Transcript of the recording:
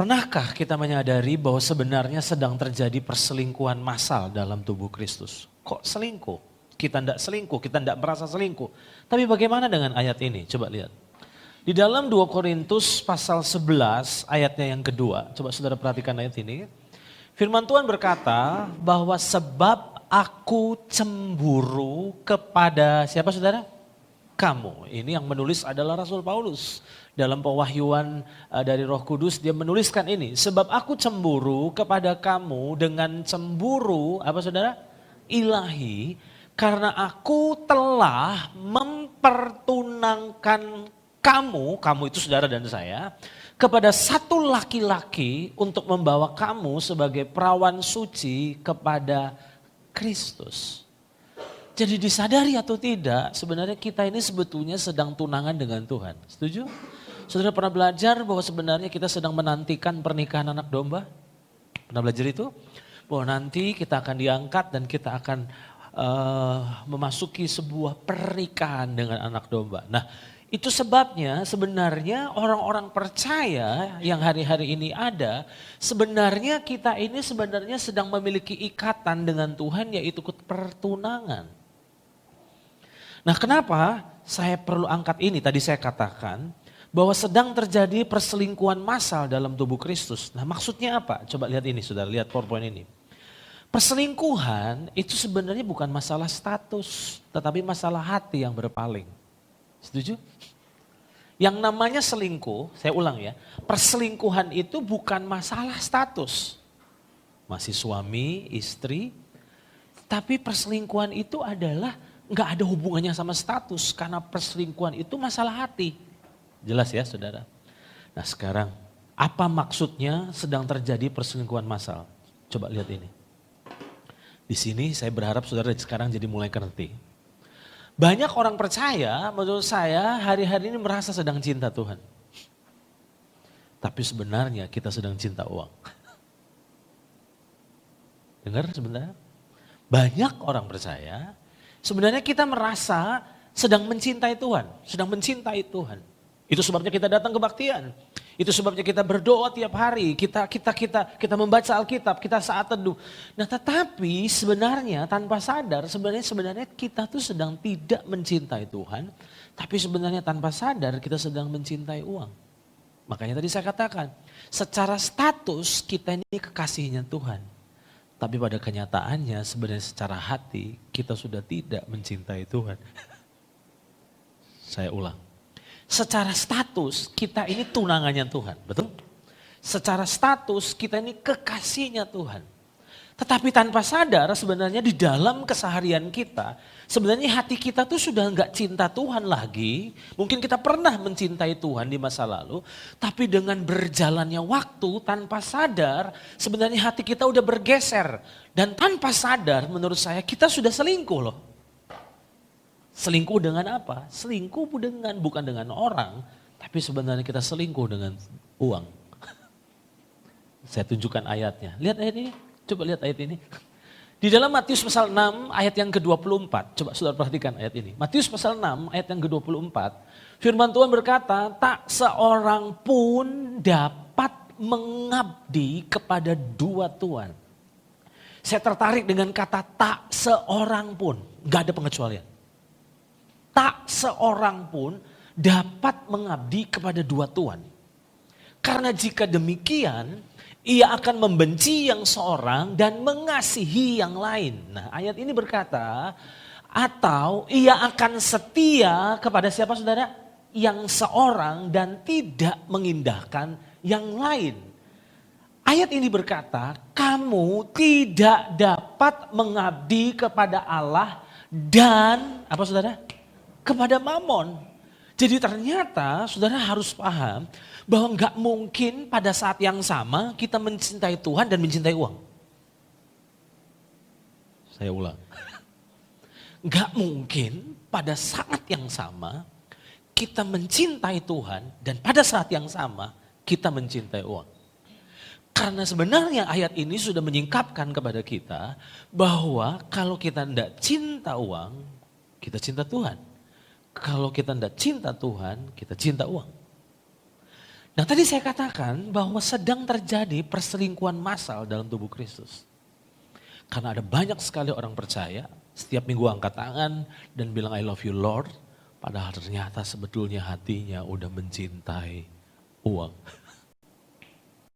Pernahkah kita menyadari bahwa sebenarnya sedang terjadi perselingkuhan massal dalam tubuh Kristus? Kok selingkuh? Kita tidak selingkuh, kita tidak merasa selingkuh. Tapi bagaimana dengan ayat ini? Coba lihat. Di dalam 2 Korintus pasal 11 ayatnya yang kedua. Coba saudara perhatikan ayat ini. Firman Tuhan berkata bahwa sebab aku cemburu kepada siapa saudara? Kamu. Ini yang menulis adalah Rasul Paulus. Dalam pewahyuan dari Roh Kudus dia menuliskan ini. Sebab aku cemburu kepada kamu dengan cemburu apa saudara? Ilahi. Karena aku telah mempertunangkan kamu itu saudara dan saya, kepada satu laki-laki untuk membawa kamu sebagai perawan suci kepada Kristus. Jadi disadari atau tidak, sebenarnya kita ini sebetulnya sedang tunangan dengan Tuhan. Setuju? Saudara pernah belajar bahwa sebenarnya kita sedang menantikan pernikahan anak domba? Pernah belajar itu? Bahwa nanti kita akan diangkat dan kita akan memasuki sebuah pernikahan dengan anak domba. Nah, itu sebabnya sebenarnya orang-orang percaya yang hari-hari ini ada, sebenarnya kita ini sebenarnya sedang memiliki ikatan dengan Tuhan yaitu pertunangan. Nah, kenapa saya perlu angkat ini? Tadi saya katakan bahwa sedang terjadi perselingkuhan massal dalam tubuh Kristus. Nah, maksudnya apa? Coba lihat ini, saudara, lihat PowerPoint ini. Perselingkuhan itu sebenarnya bukan masalah status, tetapi masalah hati yang berpaling. Setuju? Yang namanya selingkuh, saya ulang ya, perselingkuhan itu bukan masalah status. Masih suami, istri, tapi perselingkuhan itu adalah nggak ada hubungannya sama status, karena perselingkuhan itu masalah hati. Jelas ya saudara? Nah sekarang, apa maksudnya sedang terjadi perselingkuhan massal? Coba lihat ini. Di sini saya berharap saudara sekarang jadi mulai ngerti. Banyak orang percaya, menurut saya hari-hari ini merasa sedang cinta Tuhan. Tapi sebenarnya kita sedang cinta uang. Dengar sebentar. Banyak orang percaya, sebenarnya kita merasa sedang mencintai Tuhan. Sedang mencintai Tuhan. Itu sebabnya kita datang kebaktian. Itu sebabnya kita berdoa tiap hari, kita membaca Alkitab, kita saat teduh. Nah tetapi sebenarnya tanpa sadar, sebenarnya kita tuh sedang tidak mencintai Tuhan. Tapi sebenarnya tanpa sadar kita sedang mencintai uang. Makanya tadi saya katakan, secara status kita ini kekasihnya Tuhan. Tapi pada kenyataannya sebenarnya secara hati kita sudah tidak mencintai Tuhan. Saya ulang. Secara status kita ini tunangannya Tuhan, betul? Secara status kita ini kekasihnya Tuhan. Tetapi tanpa sadar sebenarnya di dalam keseharian kita, sebenarnya hati kita tuh sudah enggak cinta Tuhan lagi. Mungkin kita pernah mencintai Tuhan di masa lalu, tapi dengan berjalannya waktu tanpa sadar, sebenarnya hati kita udah bergeser. Dan tanpa sadar menurut saya kita sudah selingkuh loh. Selingkuh dengan apa? Selingkuh bukan dengan orang, tapi sebenarnya kita selingkuh dengan uang. Saya tunjukkan ayatnya. Lihat ayat ini, coba lihat ayat ini. Di dalam Matius pasal 6 ayat yang ke-24, coba saudara perhatikan ayat ini. Matius pasal 6 ayat yang ke-24, firman Tuhan berkata, tak seorang pun dapat mengabdi kepada dua tuan. Saya tertarik dengan kata tak seorang pun, gak ada pengecualian. Tak seorang pun dapat mengabdi kepada dua tuan. Karena jika demikian, ia akan membenci yang seorang dan mengasihi yang lain. Nah ayat ini berkata, atau ia akan setia kepada siapa saudara? Yang seorang dan tidak mengindahkan yang lain. Ayat ini berkata, kamu tidak dapat mengabdi kepada Allah dan apa saudara? Kepada Mamon. Jadi ternyata saudara harus paham bahwa enggak mungkin pada saat yang sama kita mencintai Tuhan dan mencintai uang. Saya ulang. Enggak mungkin pada saat yang sama kita mencintai Tuhan dan pada saat yang sama kita mencintai uang. Karena sebenarnya ayat ini sudah menyingkapkan kepada kita bahwa kalau kita tidak cinta uang, kita cinta Tuhan. Kalau kita tidak cinta Tuhan, kita cinta uang. Nah tadi saya katakan bahwa sedang terjadi perselingkuhan massal dalam tubuh Kristus. Karena ada banyak sekali orang percaya, setiap minggu angkat tangan dan bilang I love you Lord. Padahal ternyata sebetulnya hatinya udah mencintai uang.